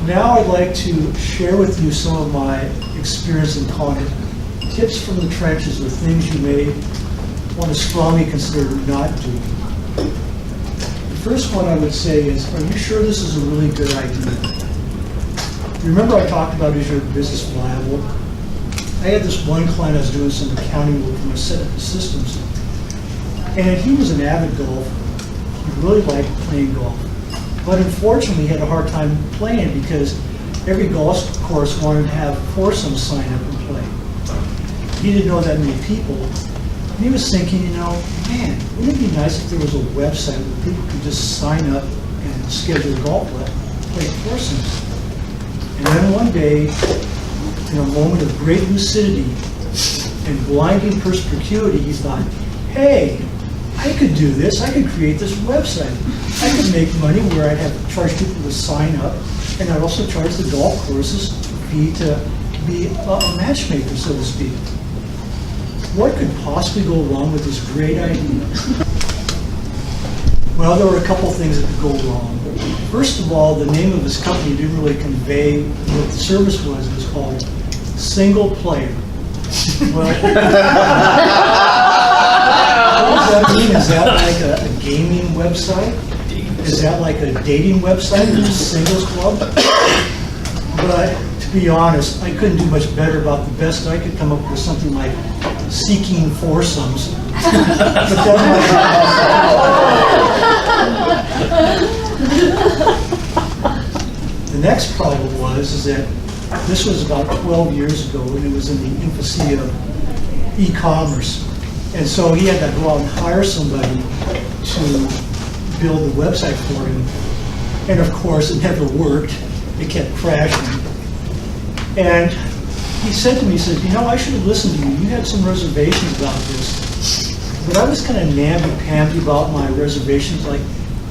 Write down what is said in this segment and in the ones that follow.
Now I'd like to share with you some of my experience in calling it tips from the trenches or things you may want to strongly consider not doing. The first one I would say is, are you sure this is a really good idea? Remember I talked about, is your business viable? I had this one client I was doing some accounting work from a set of systems, and he was an avid golfer. He really liked playing golf. But unfortunately, he had a hard time playing because every golf course wanted to have foursomes sign up and play. He didn't know that many people. And he was thinking, you know, man, wouldn't it be nice if there was a website where people could just sign up and schedule a golf play foursomes. And then one day, in a moment of great lucidity and blinding perspicuity, he thought, hey, I could do this. I could create this website. I could make money where I'd have to charge people to sign up, and I'd also charge the golf courses to be a matchmaker, so to speak. What could possibly go wrong with this great idea? Well, there were a couple things that could go wrong. First of all, the name of his company didn't really convey what the service was. It was called Single Player. Well, what does that mean? Is that like a gaming website? Is that like a dating website or a singles club? But to be honest, I couldn't do much better. About the best I could come up with something like Seeking Foursomes. But the next problem was that this was about 12 years ago, and it was in the infancy of e-commerce. And so he had to go out and hire somebody to build the website for him. And of course, it never worked. It kept crashing. And he said to me, he said, you know, I should have listened to you. You had some reservations about this. But I was kind of namby-pamby about my reservations, like,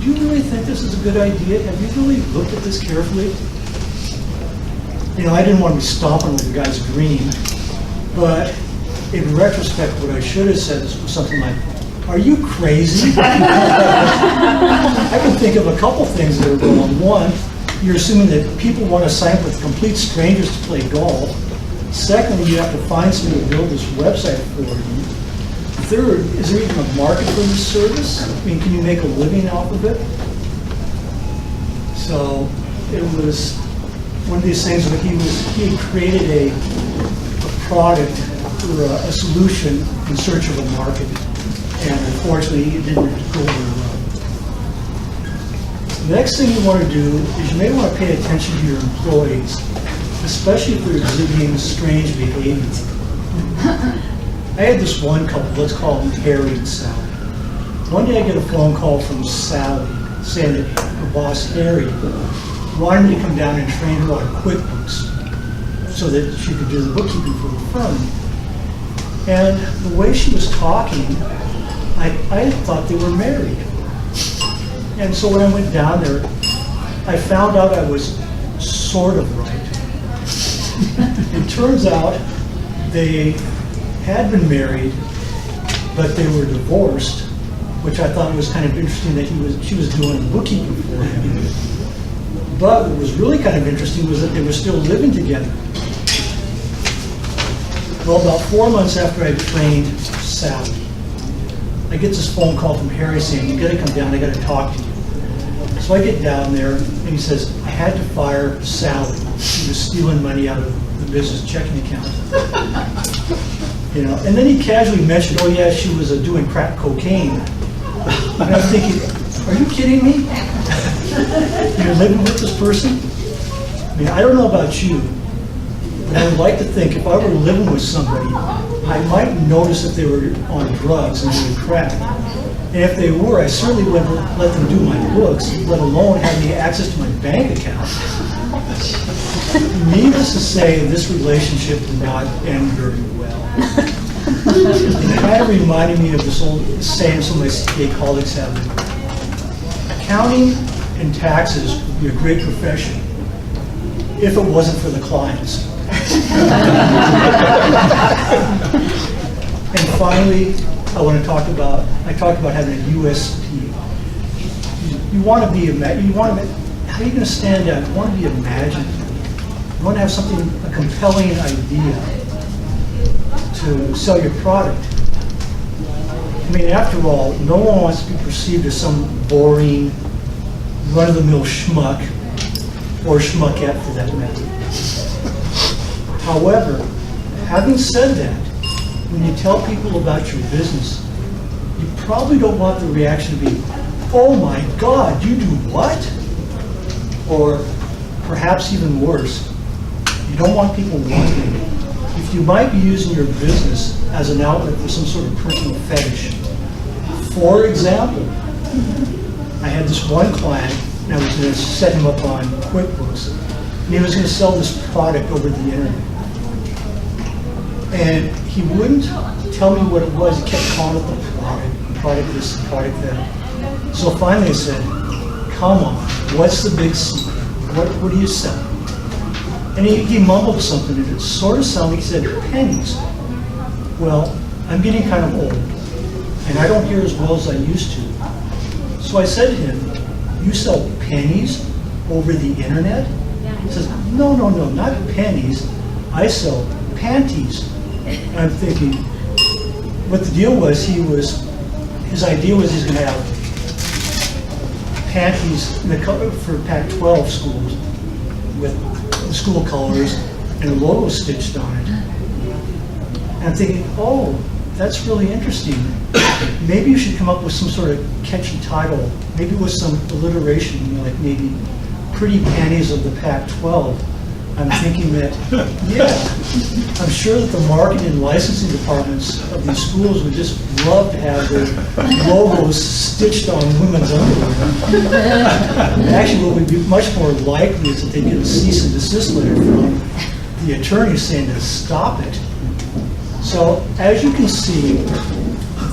do you really think this is a good idea? Have you really looked at this carefully? You know, I didn't want to be stomping on the guy's dream, but in retrospect, what I should have said was something like, are you crazy? I can think of a couple things that are wrong. One, you're assuming that people want to sign up with complete strangers to play golf. Secondly, you have to find somebody to build this website for you. Third, is there even a market for this service? I mean, can you make a living off of it? So it was one of these things where he had created a product or a solution in search of a market, and unfortunately it didn't go very well. The next thing you want to do is you may want to pay attention to your employees, especially if they're exhibiting strange behavior. I had this one couple, let's call them Harry and Sally. One day I get a phone call from Sally saying that her boss, Harry, wanted me to come down and train her on QuickBooks so that she could do the bookkeeping for the firm. And the way she was talking, I thought they were married. And so when I went down there, I found out I was sort of right. It turns out they had been married, but they were divorced, which I thought was kind of interesting that she was doing bookkeeping for him. But what was really kind of interesting was that they were still living together. Well, about 4 months after I trained Sally, I get this phone call from Harry saying, you gotta come down, I gotta talk to you. So I get down there, and he says, I had to fire Sally. She was stealing money out of the business checking account. You know, and then he casually mentioned, oh yeah, she was doing crack cocaine. And I was thinking, are you kidding me? You're living with this person? I mean, I don't know about you, but I would like to think if I were living with somebody, I might notice if they were on drugs and doing crack. And if they were, I certainly wouldn't let them do my books, let alone have any access to my bank account. Needless to say, this relationship did not end very well. It kind of reminded me of this old saying some of my CPA colleagues have. Accounting and taxes would be a great profession if it wasn't for the clients. And finally, I talked about having a USP. You want to how are you going to stand out? You want to be imaginative. You want to have something, a compelling idea to sell your product. I mean, after all, no one wants to be perceived as some boring, run-of-the-mill schmuck, or schmuckette for that matter. However, having said that, when you tell people about your business, you probably don't want the reaction to be, "Oh my God, you do what?" Or perhaps even worse, you don't want people wondering if you might be using your business as an outlet for some sort of personal fetish. For example, I had this one client, and I was going to set him up on QuickBooks, and he was going to sell this product over the internet. And he wouldn't tell me what it was. He kept calling it the product this, product that. So finally I said, "Come on, what's the big secret? What do you sell?" And he mumbled something, and it sort of sounded, he said, "Pennies." Well, I'm getting kind of old, and I don't hear as well as I used to. So I said to him, "You sell pennies over the internet?" He says, no, not pennies. I sell panties." And I'm thinking, what the deal was, his idea was he's going to have panties in the color for Pac-12 schools with the school colors and a logo stitched on it. And I'm thinking, oh, that's really interesting. Maybe you should come up with some sort of catchy title, maybe with some alliteration, like maybe Pretty Panties of the Pac-12. I'm thinking that, yeah, I'm sure that the marketing and licensing departments of these schools would just love to have their logos stitched on women's underwear. And actually, what would be much more likely is that they get a cease and desist letter from the attorney saying to stop it. So, as you can see,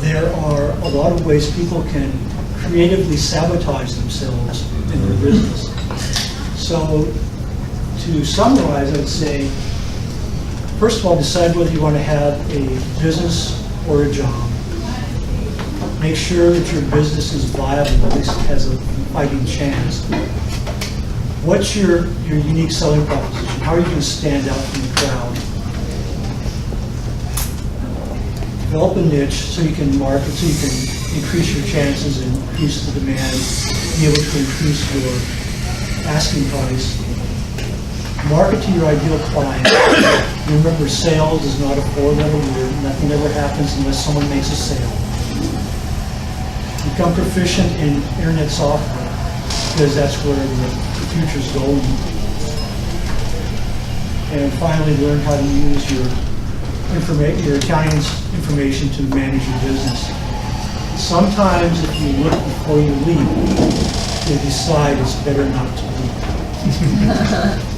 there are a lot of ways people can creatively sabotage themselves in their business. So, to summarize, I'd say, first of all, decide whether you want to have a business or a job. Make sure that your business is viable, at least it has a fighting chance. What's your unique selling proposition? How are you going to stand out from the crowd? Develop a niche so you can market, so you can increase your chances and increase the demand, be able to increase your asking price. Market to your ideal client. Remember, sales is not a four-letter word. Nothing ever happens unless someone makes a sale. Become proficient in internet software, because that's where the future's going. And finally, learn how to use your accountant's information to manage your business. Sometimes, if you look before you leap, you decide it's better not to leap.